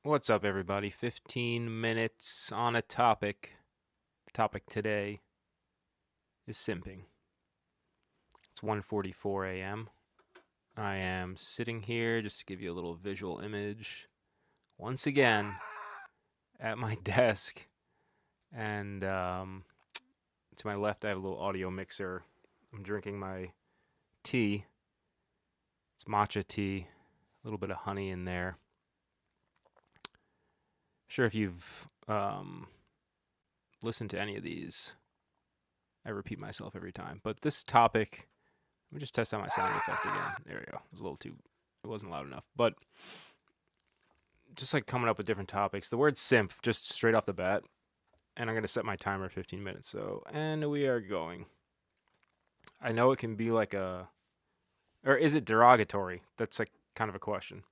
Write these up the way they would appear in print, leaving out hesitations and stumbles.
What's up, everybody? 15 minutes on a topic. The topic today is simping. It's 1:44 a.m. I am sitting here just to give you a little visual image once again at my desk. And to my left, I have a little audio mixer. I'm drinking my tea. It's matcha tea, a little bit of honey in there. Sure, if you've listened to any of these, I repeat myself every time. But this topic, let me just test out my sound effect again. There we go. It was a little too, it wasn't loud enough. But just like coming up with different topics. The word simp, just straight off the bat. And I'm going to set my timer 15 minutes. So, and we are going. I know it can be like or is it derogatory? That's like kind of a question.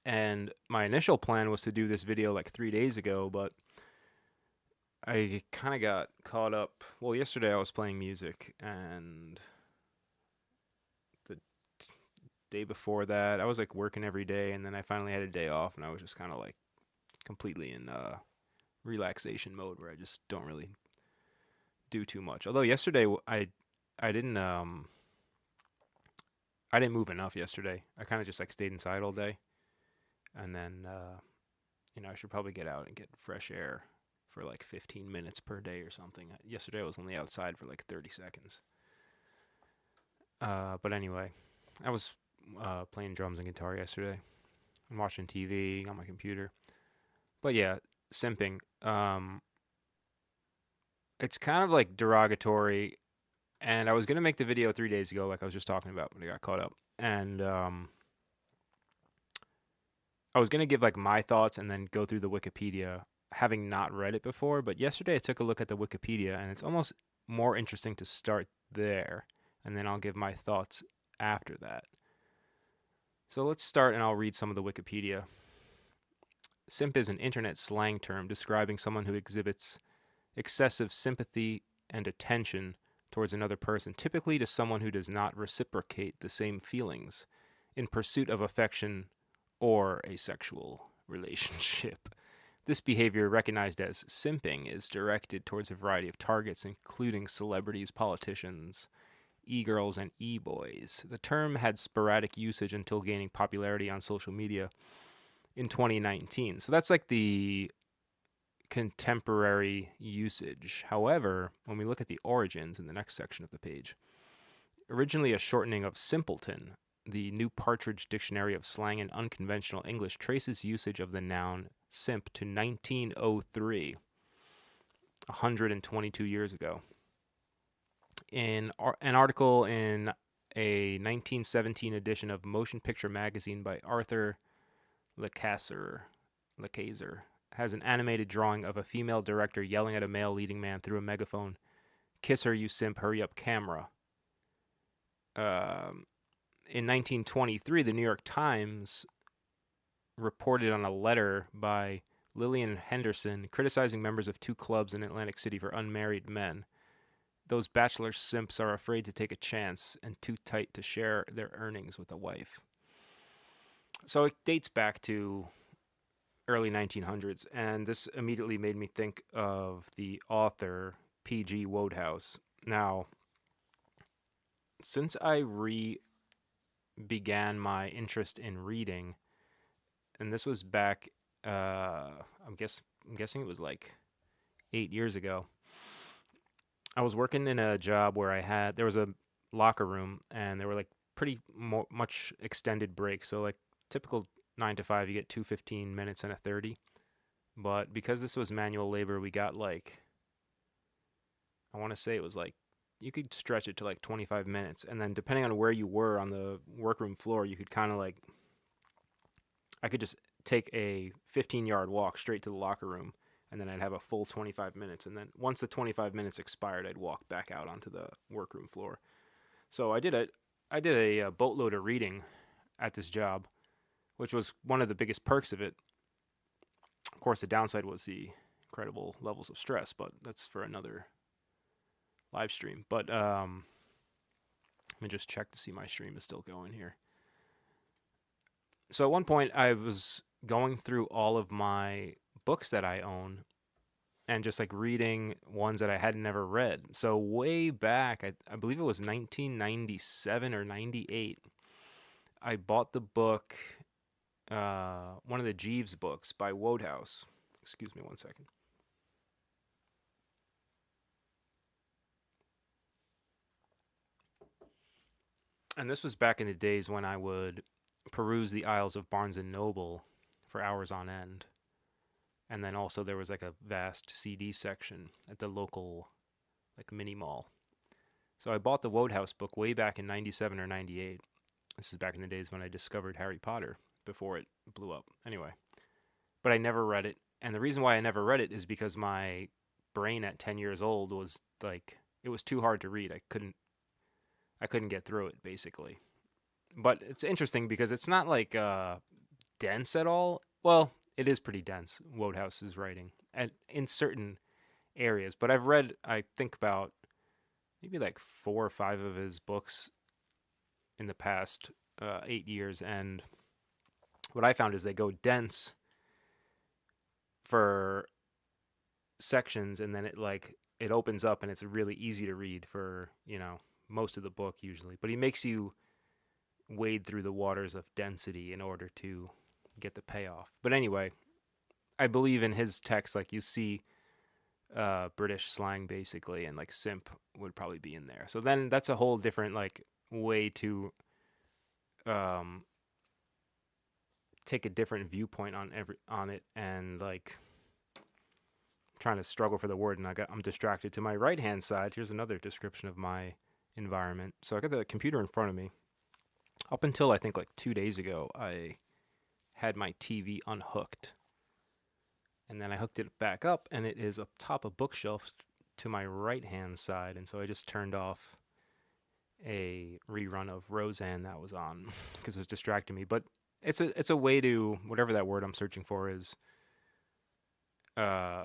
And my initial plan was to do this video like 3 days ago, but I kind of got caught up. Well, yesterday I was playing music, and the day before that I was like working every day, and then I finally had a day off, and I was just kind of like completely in relaxation mode where I just don't really do too much. Although yesterday I didn't I didn't move enough yesterday. I kind of just like stayed inside all day, and then I should probably get out and get fresh air for like 15 minutes per day or something. Yesterday I was only outside for like 30 seconds. But anyway, I was playing drums and guitar yesterday. I'm watching TV on my computer. But yeah, simping. It's kind of like derogatory, and I was gonna make the video 3 days ago, like I was just talking about, but I got caught up. And I was gonna give like my thoughts and then go through the Wikipedia, having not read it before. But yesterday I took a look at the Wikipedia, and it's almost more interesting to start there, and then I'll give my thoughts after that. So let's start, and I'll read some of the Wikipedia. Simp is an internet slang term describing someone who exhibits excessive sympathy and attention towards another person, typically to someone who does not reciprocate the same feelings in pursuit of affection or a sexual relationship. This behavior, recognized as simping, is directed towards a variety of targets, including celebrities, politicians, e-girls, and e-boys. The term had sporadic usage until gaining popularity on social media in 2019. So that's like the contemporary usage. However, when we look at the origins in the next section of the page, originally a shortening of simpleton, the New Partridge Dictionary of Slang and Unconventional English traces usage of the noun simp to 1903, 122 years ago. In an article in a 1917 edition of Motion Picture Magazine by Arthur Lecaser has an animated drawing of a female director yelling at a male leading man through a megaphone, "Kiss her, you simp, hurry up, camera." In 1923, the New York Times reported on a letter by Lillian Henderson criticizing members of two clubs in Atlantic City for unmarried men. Those bachelor simps are afraid to take a chance and too tight to share their earnings with a wife. So it dates back to early 1900s, and this immediately made me think of the author P.G. Wodehouse. Now, since I began my interest in reading, and this was back, I'm guessing it was like 8 years ago. I was working in a job where there was a locker room, and there were like pretty much extended breaks. So like typical 9 to 5, you get two 15 minutes and a 30. But because this was manual labor, we got like, I want to say it was like, you could stretch it to like 25 minutes. And then depending on where you were on the workroom floor, you could kind of like, I could just take a 15-yard walk straight to the locker room, and then I'd have a full 25 minutes. And then once the 25 minutes expired, I'd walk back out onto the workroom floor. So I did a boatload of reading at this job, which was one of the biggest perks of it. Of course, the downside was the incredible levels of stress, but that's for another live stream. But let me just check to see my stream is still going here. So at one point, I was going through all of my books that I own and just like reading ones that I had never read. So way back, I believe it was 1997 or 98, I bought the book, one of the Jeeves books by Wodehouse. Excuse me one second. And this was back in the days when I would peruse the aisles of Barnes and Noble for hours on end. And then also there was like a vast CD section at the local like mini mall. So I bought the Wodehouse book way back in 97 or 98. This is back in the days when I discovered Harry Potter before it blew up. Anyway, but I never read it. And the reason why I never read it is because my brain at 10 years old was like it was too hard to read. I couldn't get through it basically. But it's interesting because it's not like dense at all. Well, it is pretty dense, Wodehouse's writing, and in certain areas. But I've read, I think, about maybe like 4 or 5 of his books in the past 8 years, and what I found is they go dense for sections, and then it opens up, and it's really easy to read for most of the book usually. But he makes you wade through the waters of density in order to get the payoff. But anyway, I believe in his text, like you see British slang basically, and like simp would probably be in there. So then that's a whole different like way to um, take a different viewpoint on it, and like trying to struggle for the word, and I'm distracted. To my right hand side, here's another description of my environment. So I got the computer in front of me. Up until I think like 2 days ago, I had my TV unhooked, and then I hooked it back up, and it is up top a bookshelf to my right hand side. And so I just turned off a rerun of Roseanne that was on because it was distracting me. But it's a way to, whatever that word I'm searching for is, uh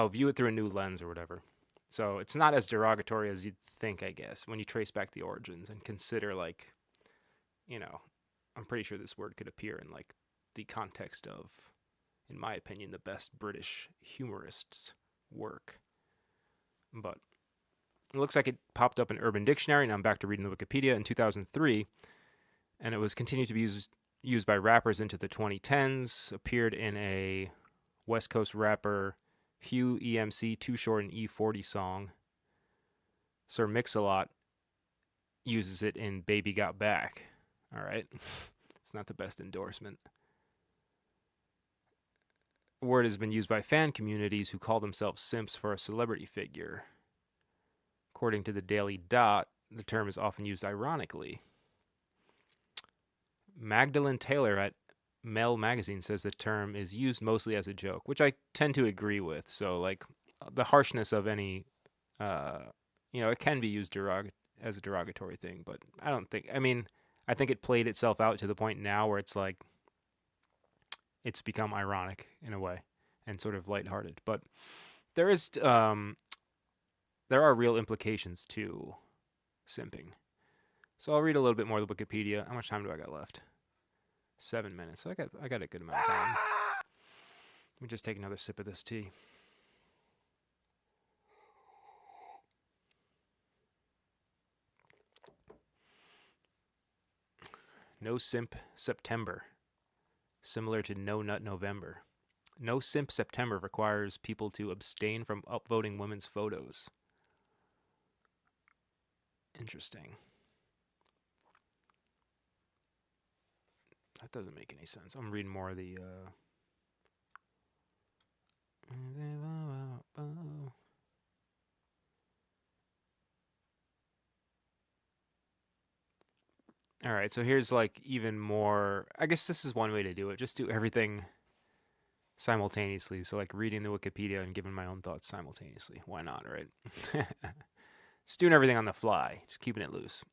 view it through a new lens or whatever. So it's not as derogatory as you'd think, I guess, when you trace back the origins and consider like, you know, I'm pretty sure this word could appear in like the context of, in my opinion, the best British humorists' work. But it looks like it popped up in Urban Dictionary, and I'm back to reading the Wikipedia in 2003, and it was continued to be used by rappers into the 2010s. Appeared in a West Coast rapper Hugh EMC Too Short and E40 song. Sir Mix-a-Lot uses it in Baby Got Back. All right. It's not the best endorsement. The word has been used by fan communities who call themselves simps for a celebrity figure. According to the Daily Dot, the term is often used ironically. Magdalene Taylor at Mel Magazine says the term is used mostly as a joke, which I tend to agree with. So, like, the harshness of any, it can be used as a derogatory thing, but I think it played itself out to the point now where it's like, it's become ironic in a way and sort of lighthearted. But there is, there are real implications to simping. So I'll read a little bit more of the Wikipedia. How much time do I got left? 7 minutes. So I got a good amount of time. Let me just take another sip of this tea. No Simp September, similar to No Nut November. No Simp September requires people to abstain from upvoting women's photos. Interesting. That doesn't make any sense. I'm reading more of the. All right, so here's like even more. I guess this is one way to do it. Just do everything simultaneously. So, like reading the Wikipedia and giving my own thoughts simultaneously. Why not, right? Just doing everything on the fly, just keeping it loose.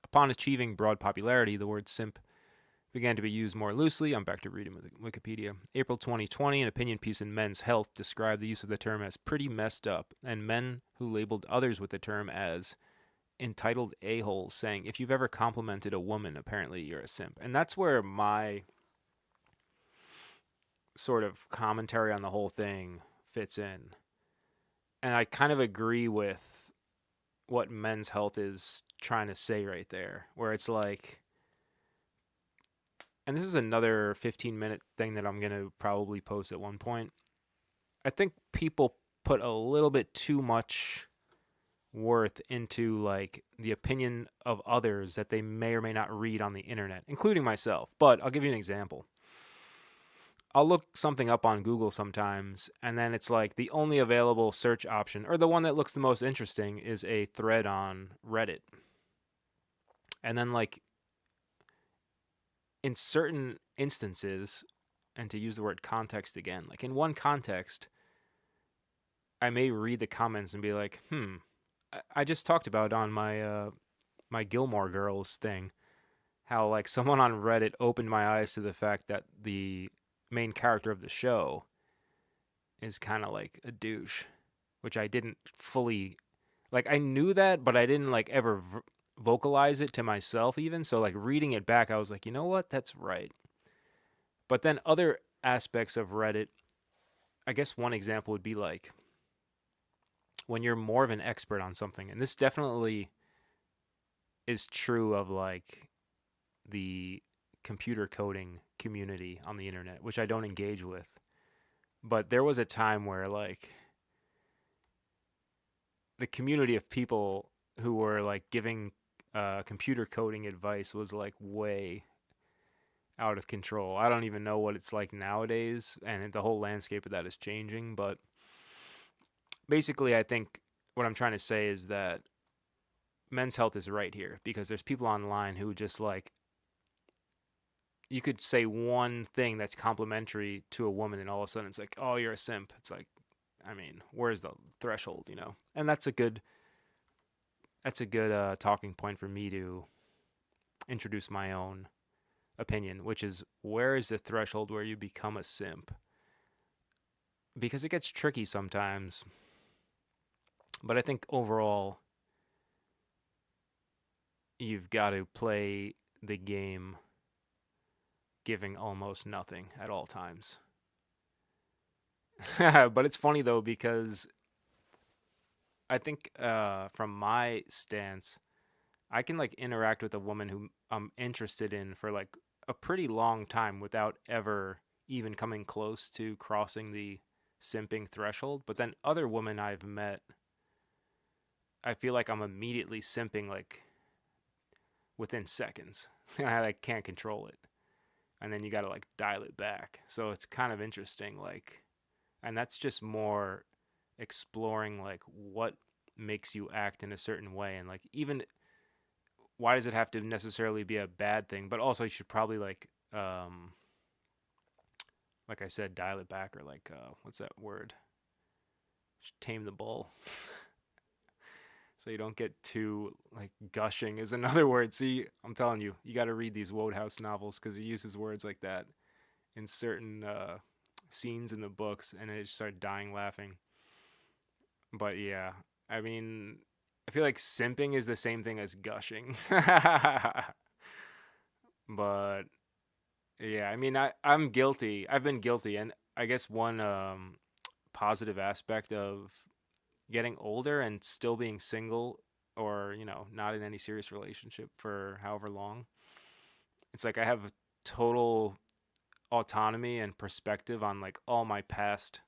Upon achieving broad popularity, the word simp began to be used more loosely. I'm back to reading with Wikipedia. April 2020, an opinion piece in Men's Health described the use of the term as pretty messed up, and men who labeled others with the term as entitled a-holes saying, if you've ever complimented a woman, apparently you're a simp. And that's where my sort of commentary on the whole thing fits in. And I kind of agree with what Men's Health is trying to say right there, where it's like, and this is another 15-minute thing that I'm going to probably post at one point. I think people put a little bit too much worth into like the opinion of others that they may or may not read on the internet, including myself. But I'll give you an example. I'll look something up on Google sometimes, and then it's like the only available search option, or the one that looks the most interesting, is a thread on Reddit. And then, like, in certain instances, and to use the word context again, like in one context, I may read the comments and be like, I just talked about on my Gilmore Girls thing how like someone on Reddit opened my eyes to the fact that the main character of the show is kind of like a douche, which I didn't fully like. I knew that, but I didn't like ever vocalize it to myself even. So like reading it back, I was like, you know what, that's right. But then other aspects of Reddit, I guess one example would be like when you're more of an expert on something, and this definitely is true of like the computer coding community on the internet, which I don't engage with. But there was a time where like the community of people who were like giving computer coding advice was like way out of control. I don't even know what it's like nowadays, and the whole landscape of that is changing. But basically, I think what I'm trying to say is that Men's Health is right here because there's people online who just like, you could say one thing that's complimentary to a woman, and all of a sudden it's like, oh, you're a simp. It's like, I mean, where's the threshold, you know? And that's a good talking point for me to introduce my own opinion, which is, where is the threshold where you become a simp? Because it gets tricky sometimes. But I think overall, you've got to play the game giving almost nothing at all times. But it's funny though, because I think from my stance, I can like interact with a woman who I'm interested in for like a pretty long time without ever even coming close to crossing the simping threshold. But then other women I've met, I feel like I'm immediately simping like within seconds. And I like can't control it. And then you got to like dial it back. So it's kind of interesting, like, and that's just more exploring like what makes you act in a certain way, and like even why does it have to necessarily be a bad thing, but also you should probably like I said, dial it back, or like what's that word, tame the bull. So you don't get too like gushing is another word. See, I'm telling you, you got to read these Wodehouse novels because he uses words like that in certain scenes in the books, and I just started dying laughing. But yeah, I mean, I feel like simping is the same thing as gushing. But yeah, I mean, I'm guilty. I've been guilty, and I guess one positive aspect of getting older and still being single, or not in any serious relationship for however long, it's like I have total autonomy and perspective on like all my past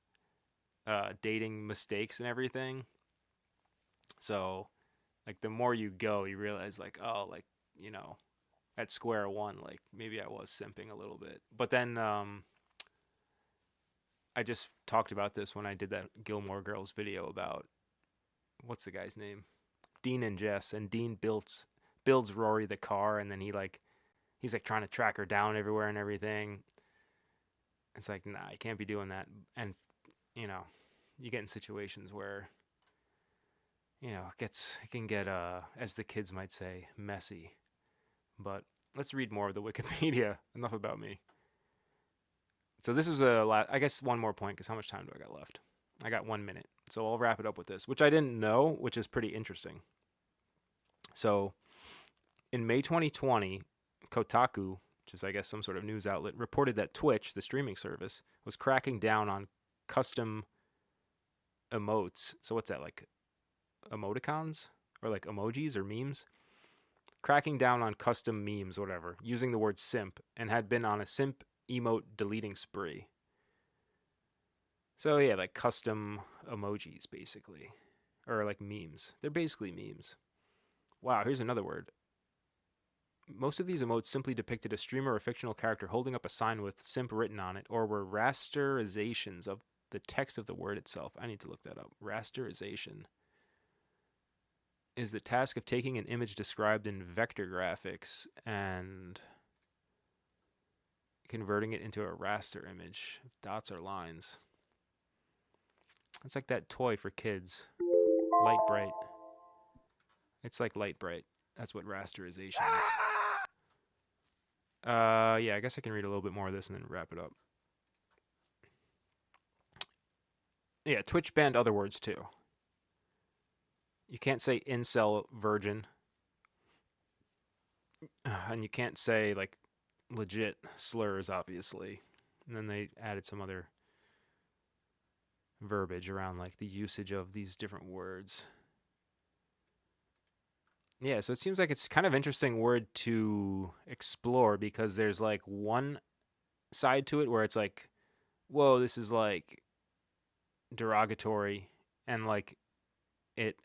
dating mistakes and everything. So like the more you go, you realize like, oh, like, you know at square one, like maybe I was simping a little bit. But then I just talked about this when I did that Gilmore Girls video about, what's the guy's name, Dean and Jess. And Dean builds Rory the car, and then he's like trying to track her down everywhere and everything. It's like, nah, you can't be doing that. And you know you get in situations where it can get as the kids might say, messy. But let's read more of the Wikipedia. Enough about me. So this was I guess one more point, because how much time do I got left? I got 1 minute. So I'll wrap it up with this, which I didn't know, which is pretty interesting. So in May 2020, Kotaku, which is I guess some sort of news outlet, reported that Twitch, the streaming service, was cracking down on custom emotes. So what's that, like emoticons or like emojis or memes? Cracking down on custom memes, whatever, using the word simp, and had been on a simp emote deleting spree. So yeah, like custom emojis basically, or like memes. They're basically memes. Wow, here's another word. Most of these emotes simply depicted a streamer or fictional character holding up a sign with simp written on it, or were rasterizations of the text of the word itself. I need to look that up. Rasterization is the task of taking an image described in vector graphics and converting it into a raster image, dots or lines. It's like that toy for kids, Light Bright. It's like Light Bright. That's what rasterization is. Yeah, I guess I can read a little bit more of this and then wrap it up. Yeah, Twitch banned other words too. You can't say incel virgin, and you can't say like legit slurs, obviously. And then they added some other verbiage around like the usage of these different words. Yeah, so it seems like it's kind of interesting word to explore because there's like one side to it where it's like, whoa, this is like derogatory and like it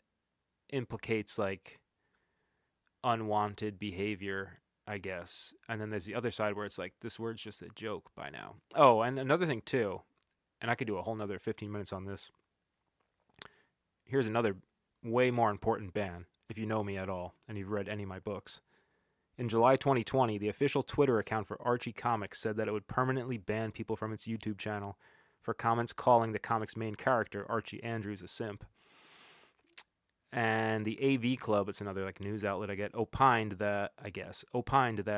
implicates like unwanted behavior, I guess. And then there's the other side where it's like this word's just a joke by now. Oh, and another thing too, and I could do a whole nother 15 minutes on this. Here's another way more important ban, if you know me at all and you've read any of my books. In July 2020, the official Twitter account for Archie Comics said that it would permanently ban people from its YouTube channel for comments calling the comic's main character, Archie Andrews, a simp. And the AV Club, it's another like news outlet opined that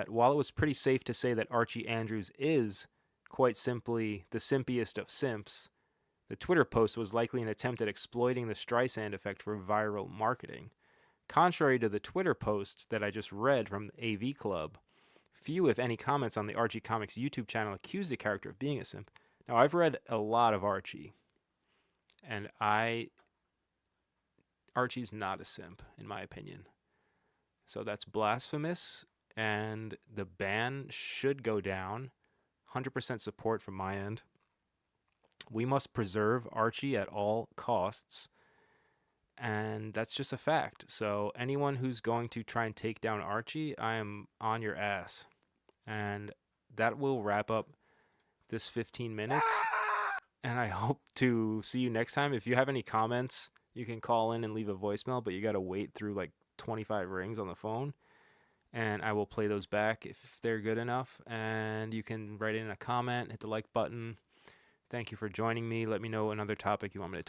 while it was pretty safe to say that Archie Andrews is quite simply the simpiest of simps, the Twitter post was likely an attempt at exploiting the Streisand effect for viral marketing. Contrary to the Twitter posts that I just read from the AV Club, few, if any, comments on the Archie Comics YouTube channel accuse the character of being a simp. Now, I've read a lot of Archie, and Archie's not a simp, in my opinion. So that's blasphemous, and the ban should go down. 100% support from my end. We must preserve Archie at all costs, and that's just a fact. So anyone who's going to try and take down Archie, I am on your ass. And that will wrap up this 15 minutes, and I hope to see you next time. If you have any comments, you can call in and leave a voicemail, but you got to wait through like 25 rings on the phone, and I will play those back if they're good enough. And you can write in a comment, hit the like button. Thank you for joining me. Let me know another topic you want me to